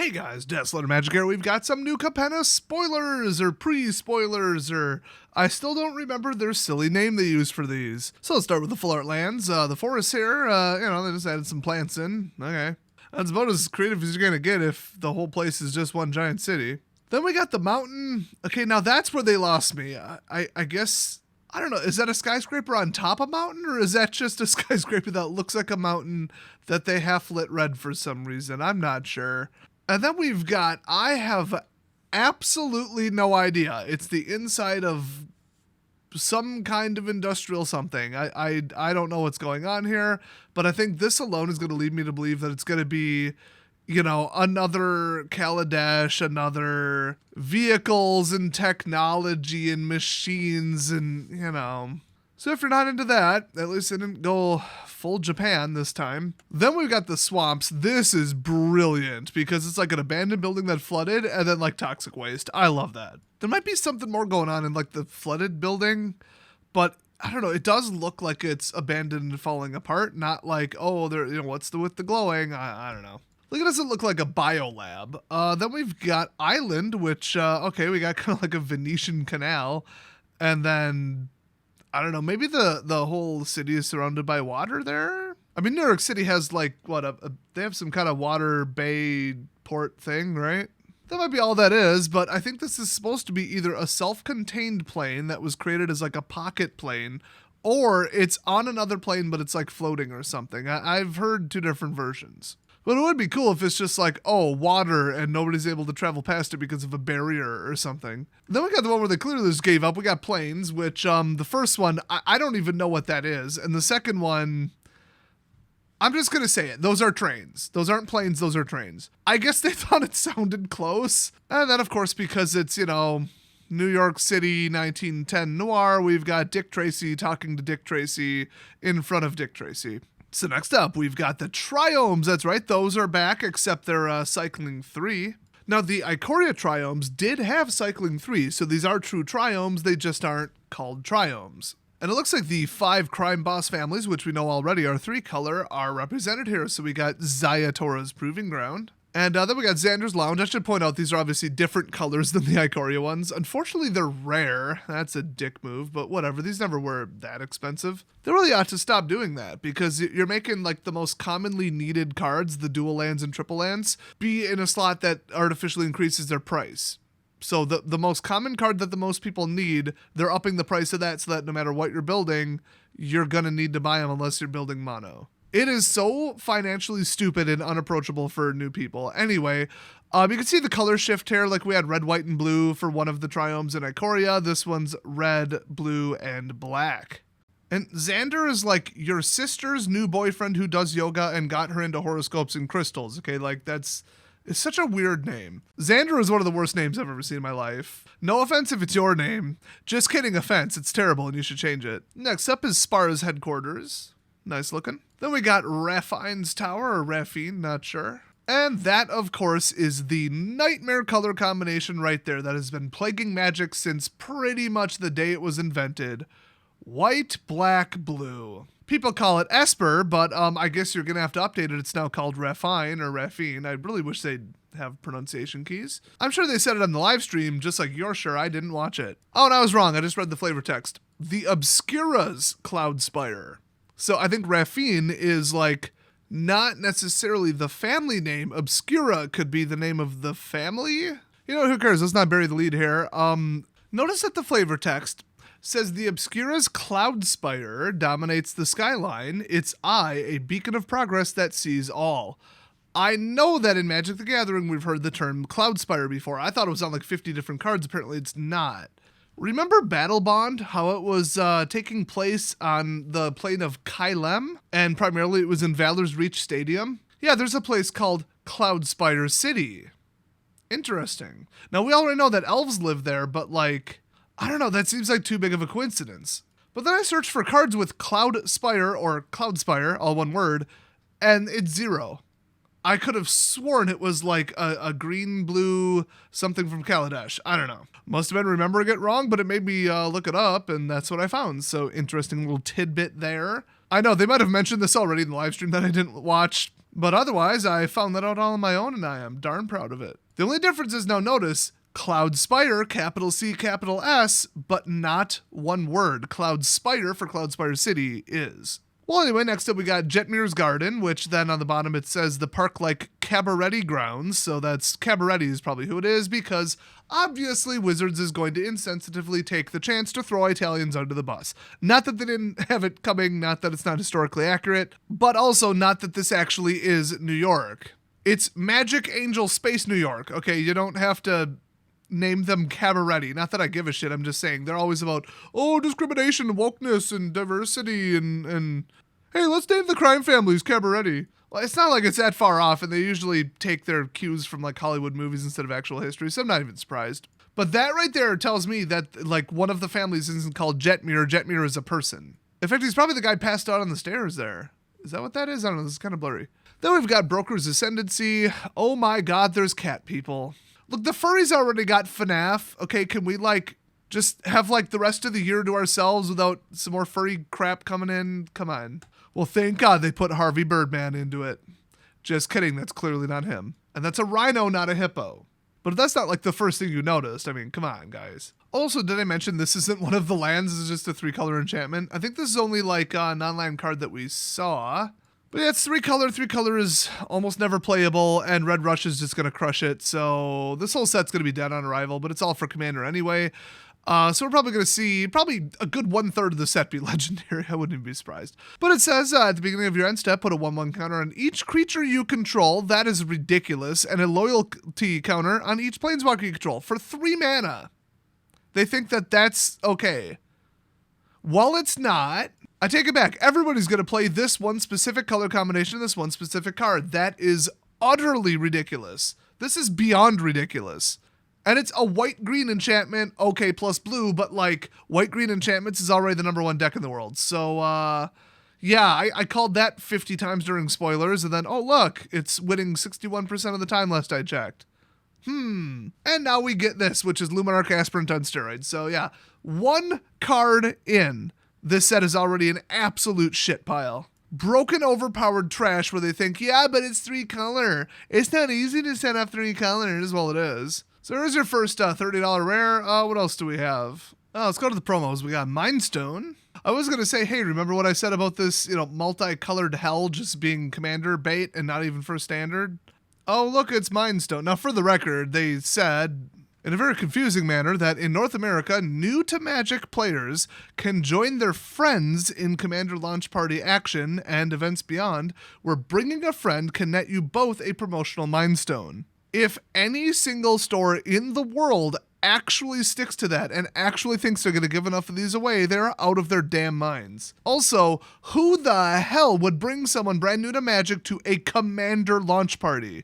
Hey guys, Deathslider Magic here. We've got some new Capenna spoilers or pre-spoilers, or I still don't remember their silly name they used for these. So let's start with the full art lands. The forest here, they just added some plants in. Okay. That's about as creative as you're gonna get if the whole place is just one giant city. Then we got the mountain. Okay, now that's where they lost me. I guess, I don't know, is that a skyscraper on top of a mountain, or is that just a skyscraper that looks like a mountain that they half lit red for some reason? I'm not sure. And then we've got, I have absolutely no idea. It's the inside of some kind of industrial something. I don't know what's going on here, but I think this alone is going to lead me to believe that it's going to be, another Kaladesh, another vehicles and technology and machines and, So if you're not into that, at least it didn't go full Japan this time. Then we've got the swamps. This is brilliant because it's like an abandoned building that flooded and then like toxic waste. I love that. There might be something more going on in like the flooded building, but I don't know. It does look like it's abandoned and falling apart. Not like, oh, there, what's with the glowing? I don't know. Look, it doesn't look like a biolab. Then we've got island, which, we got kind of like a Venetian canal. And then, I don't know, maybe the whole city is surrounded by water there? I mean, New York City has like, they have some kind of water bay port thing, right? That might be all that is, but I think this is supposed to be either a self-contained plane that was created as like a pocket plane, or it's on another plane, but it's like floating or something. I've heard two different versions. But it would be cool if it's just like, oh, water and nobody's able to travel past it because of a barrier or something. Then we got the one where they clearly just gave up. We got planes, which the first one, I don't even know what that is. And the second one, I'm just going to say it. Those are trains. Those aren't planes. Those are trains. I guess they thought it sounded close. And then, of course, because it's, New York City 1910 noir, we've got Dick Tracy talking to Dick Tracy in front of Dick Tracy. So next up, we've got the triomes. That's right, those are back, except they're cycling 3. Now, the Ikoria triomes did have cycling 3, so these are true triomes, they just aren't called triomes. And it looks like the 5 crime boss families, which we know already are 3-color, are represented here. So we got Zayatora's Proving Ground. And then we got Xander's Lounge. I should point out these are obviously different colors than the Ikoria ones. Unfortunately, they're rare. That's a dick move, but whatever. These never were that expensive. They really ought to stop doing that because you're making like the most commonly needed cards, the dual lands and triple lands, be in a slot that artificially increases their price. So the most common card that the most people need, they're upping the price of that so that no matter what you're building, you're going to need to buy them unless you're building mono. It is so financially stupid and unapproachable for new people. Anyway, you can see the color shift here. Like we had red, white, and blue for one of the triomes in Ikoria. This one's red, blue, and black. And Xander is like your sister's new boyfriend who does yoga and got her into horoscopes and crystals. Okay, like it's such a weird name. Xander is one of the worst names I've ever seen in my life. No offense if it's your name. Just kidding offense. It's terrible and you should change it. Next up is Spara's headquarters. Nice looking. Then we got Raffine's Tower, or Raffine, not sure. And that, of course, is the nightmare color combination right there that has been plaguing Magic since pretty much the day it was invented. White, black, blue. People call it Esper, but I guess you're going to have to update it. It's now called Raffine or Raffine. I really wish they'd have pronunciation keys. I'm sure they said it on the live stream, just like you're sure. I didn't watch it. Oh, and I was wrong. I just read the flavor text. The Obscura's Cloud Spire. So I think Raffine is like not necessarily the family name. Obscura could be the name of the family. Who cares? Let's not bury the lead here. Notice that the flavor text says the Obscura's Cloud Spire dominates the skyline. Its eye, a beacon of progress that sees all. I know that in Magic the Gathering we've heard the term Cloud Spire before. I thought it was on like 50 different cards. Apparently it's not. Remember Battle Bond, how it was taking place on the plane of Kylem, and primarily it was in Valor's Reach Stadium? Yeah, there's a place called Cloud Spire City. Interesting. Now, we already know that elves live there, but like, I don't know, that seems like too big of a coincidence. But then I searched for cards with Cloud Spire, or Cloud Spire, all one word, and it's 0. I could have sworn it was like a green, blue, something from Kaladesh. I don't know. Must have been remembering it wrong, but it made me look it up, and that's what I found. So interesting little tidbit there. I know, they might have mentioned this already in the live stream that I didn't watch. But otherwise, I found that out all on my own, and I am darn proud of it. The only difference is, now notice, Cloud Spire, capital C, capital S, but not one word. Cloud Spire for Cloud Spire City is. Well, anyway, next up we got Jetmir's Garden, which then on the bottom it says the park-like Cabaret grounds. So that's Cabaret is probably who it is, because obviously Wizards is going to insensitively take the chance to throw Italians under the bus. Not that they didn't have it coming, not that it's not historically accurate, but also not that this actually is New York. It's Magic Angel Space New York. Okay, you don't have to name them Cabaret. Not that I give a shit, I'm just saying they're always about, oh, discrimination, wokeness, and diversity, and hey, let's name the crime families Cabaret. Well, it's not like it's that far off, and they usually take their cues from like Hollywood movies instead of actual history, so I'm not even surprised. But that right there tells me that like one of the families isn't called Jetmir. Jetmir is a person. In fact, he's probably the guy passed out on the stairs there. Is that what that is? I don't know, this is kind of blurry. Then we've got Broker's Ascendancy. Oh my god, there's cat people. Look, the furries already got FNAF. Okay, can we like just have like the rest of the year to ourselves without some more furry crap coming in? Come on. Well, thank God they put Harvey Birdman into it. Just kidding, that's clearly not him. And that's a rhino, not a hippo. But that's not like the first thing you noticed. I mean, come on, guys. Also, did I mention this isn't one of the lands, this is just a 3-color enchantment? I think this is only like a non-land card that we saw. But yeah, it's 3-color. 3-color is almost never playable, and Red Rush is just going to crush it. So this whole set's going to be dead on arrival, but it's all for Commander anyway. So we're probably going to see probably a good 1/3 of the set be legendary. I wouldn't even be surprised. But it says at the beginning of your end step, put a 1/1 counter on each creature you control. That is ridiculous. And a loyalty counter on each planeswalker you control for 3 mana. They think that that's okay. Well, it's not. I take it back. Everybody's going to play this one specific color combination, this one specific card. That is utterly ridiculous. This is beyond ridiculous. And it's a white-green enchantment, okay, plus blue, but like white-green enchantments is already the number 1 deck in the world. So, yeah, I called that 50 times during spoilers, and then, oh, look, it's winning 61% of the time last I checked. And now we get this, which is Luminarch Aspirant on steroids. So, yeah, 1 card in. This set is already an absolute shit pile. Broken, overpowered trash where they think, yeah, but it's 3-color. It's not easy to set up 3 colors. Well, it is. So there's your first $30 rare. What else do we have? Let's go to the promos. We got Mindstone. I was going to say, hey, remember what I said about this, multicolored hell just being commander bait and not even for standard? Oh, look, it's Mindstone. Now, for the record, they said in a very confusing manner that in North America, new to Magic players can join their friends in Commander Launch Party action and events beyond, where bringing a friend can net you both a promotional Mindstone. If any single store in the world actually sticks to that and actually thinks they're going to give enough of these away, they're out of their damn minds. Also, who the hell would bring someone brand new to Magic to a Commander Launch Party?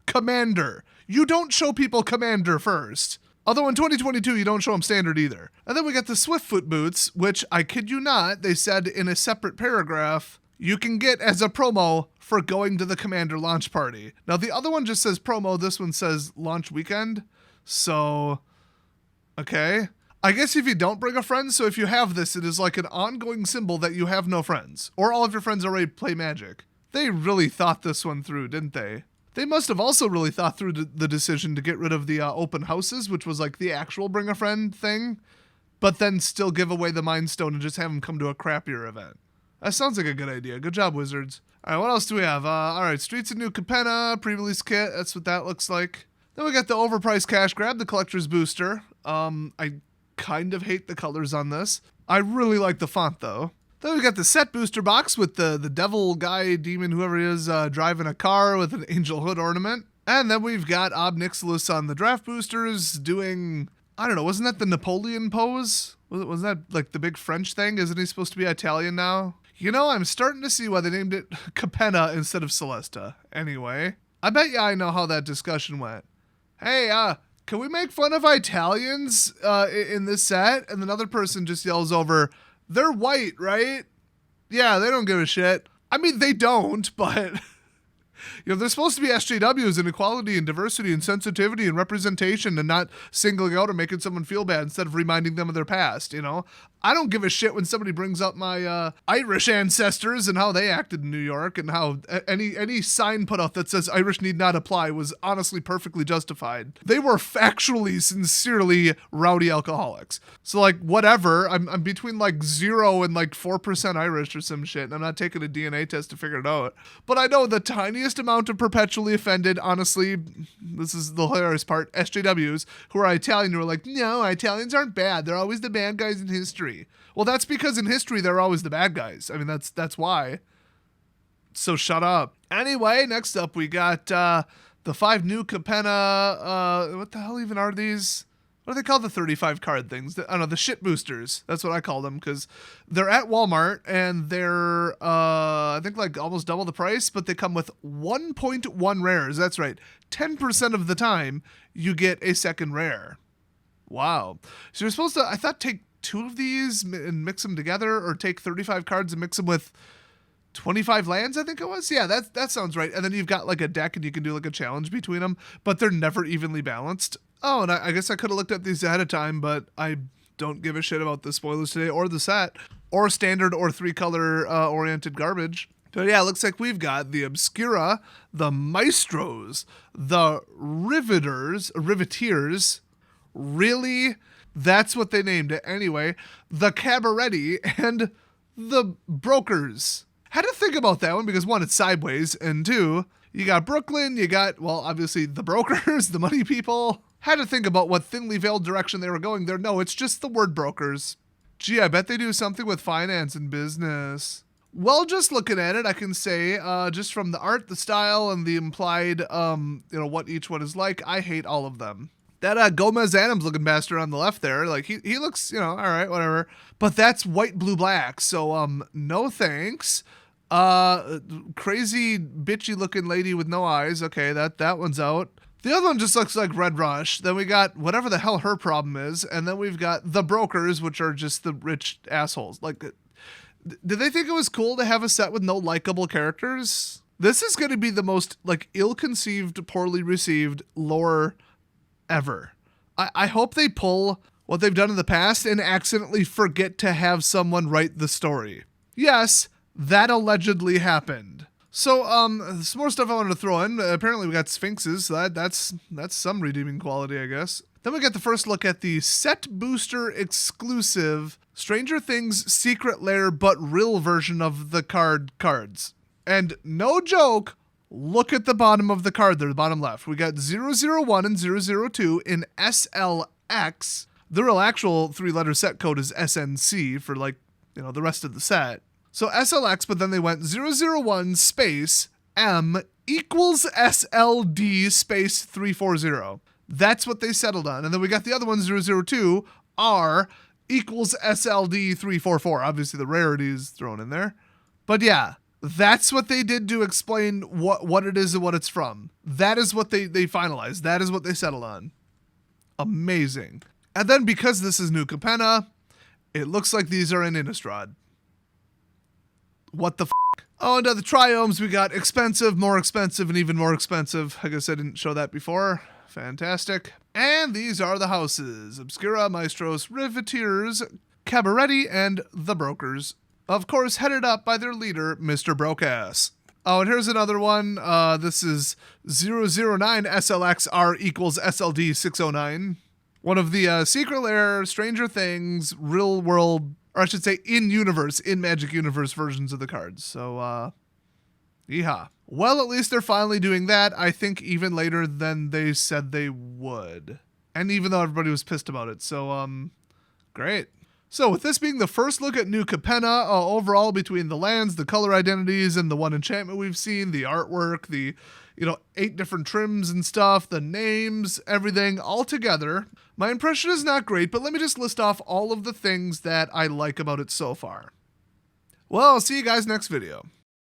Commander. You don't show people Commander first. Although in 2022, you don't show them Standard either. And then we got the Swiftfoot boots, which, I kid you not, they said in a separate paragraph, you can get as a promo for going to the Commander Launch Party. Now, the other one just says promo. This one says launch weekend. So, okay. I guess if you don't bring a friend, so if you have this, it is like an ongoing symbol that you have no friends. Or all of your friends already play Magic. They really thought this one through, didn't they? They must have also really thought through the decision to get rid of the open houses, which was like the actual bring a friend thing, but then still give away the Mind Stone and just have them come to a crappier event. That sounds like a good idea. Good job, Wizards. All right, what else do we have? All right, Streets of New Capenna, pre-release kit. That's what that looks like. Then we got the overpriced cash grab, the Collector's Booster. I kind of hate the colors on this. I really like the font, though. Then we got the set booster box with the devil guy, demon, whoever he is, driving a car with an angel hood ornament. And then we've got Ob Nixilis on the draft boosters doing, I don't know, wasn't that the Napoleon pose? Wasn't that like the big French thing? Isn't he supposed to be Italian now? You know, I'm starting to see why they named it Capenna instead of Celesta. Anyway, I bet you I know how that discussion went. Hey, can we make fun of Italians in this set? And another person just yells over, they're white, right? Yeah, they don't give a shit. I mean, they don't, but, You know, they're supposed to be SJWs in equality and diversity and sensitivity and representation and not singling out or making someone feel bad instead of reminding them of their past, you know? I don't give a shit when somebody brings up my Irish ancestors and how they acted in New York and how any sign put out that says Irish need not apply was honestly perfectly justified. They were factually, sincerely rowdy alcoholics. So, like, whatever. I'm between, like, 0 and, like, 4% Irish or some shit, and I'm not taking a DNA test to figure it out. But I know the tiniest amount of perpetually offended, honestly, this is the hilarious part, SJWs, who are Italian, who are like, no, Italians aren't bad. They're always the bad guys in history. Well, that's because in history, they're always the bad guys. I mean, that's why. So shut up. Anyway, next up, we got the 5 new Capenna, what the hell even are these? What do they call the 35 card things? I don't know, the shit boosters. That's what I call them, because they're at Walmart, and they're, I think, like, almost double the price, but they come with 1.1 rares. That's right. 10% of the time, you get a second rare. Wow. So you're supposed to, I thought, take 2 of these and mix them together, or take 35 cards and mix them with 25 lands, I think it was. Yeah, that sounds right. And then you've got like a deck and you can do like a challenge between them, but they're never evenly balanced. Oh, and I guess I could have looked at these ahead of time, but I don't give a shit about the spoilers today or the set or standard or 3-color oriented garbage. But yeah, it looks like we've got the Obscura, the Maestros, the Riveteers. Really? That's what they named it anyway. The Cabaretti and the Brokers. Had to think about that one because 1, it's sideways, and 2, you got Brooklyn, you got, well, obviously the Brokers, the money people. Had to think about what thinly veiled direction they were going there. No, it's just the word brokers. Gee, I bet they do something with finance and business. Well, just looking at it, I can say, just from the art, the style, and the implied, what each one is like, I hate all of them. That Gomez Adams looking bastard on the left there, like he looks, all right, whatever. But that's white, blue, black. So no thanks. Crazy bitchy looking lady with no eyes. Okay, that one's out. The other one just looks like Red Rush. Then we got whatever the hell her problem is, and then we've got the Brokers, which are just the rich assholes. Like, did they think it was cool to have a set with no likable characters? This is going to be the most like ill-conceived, poorly received lore ever. I hope they pull what they've done in the past and accidentally forget to have someone write the story. Yes, that allegedly happened. So, some more stuff I wanted to throw in. Apparently we got Sphinxes, so that's some redeeming quality, I guess. Then we get the first look at the set booster exclusive Stranger Things Secret Lair but real version of the cards. And no joke, look at the bottom of the card there, the bottom left. We got 001 and 002 in SLX. The real actual 3-letter set code is SNC for the rest of the set. So SLX, but then they went 001 space M equals SLD space 340. That's what they settled on. And then we got the other one, 002 R equals SLD 344. Obviously the rarity is thrown in there. But yeah, that's what they did to explain what it is and what it's from. That is what they finalized. That is what they settled on. Amazing. And then because this is new Capenna, it looks like these are in Innistrad. What the f***? Oh, and the Triomes, we got expensive, more expensive, and even more expensive. I guess I didn't show that before. Fantastic. And these are the houses. Obscura, Maestros, Riveteers, Cabaretti, and the Brokers. Of course, headed up by their leader, Mr. Brokass. Oh, and here's another one. This is 009 SLXR equals SLD 609. One of the Secret Lair, Stranger Things, real world, or I should say in-universe, in Magic Universe versions of the cards. So, yeehaw. Well, at least they're finally doing that, I think even later than they said they would. And even though everybody was pissed about it. So, great. So with this being the first look at new Capenna, overall between the lands, the color identities, and the one enchantment we've seen, the artwork, the 8 different trims and stuff, the names, everything all together, my impression is not great, but let me just list off all of the things that I like about it so far. Well, I'll see you guys next video.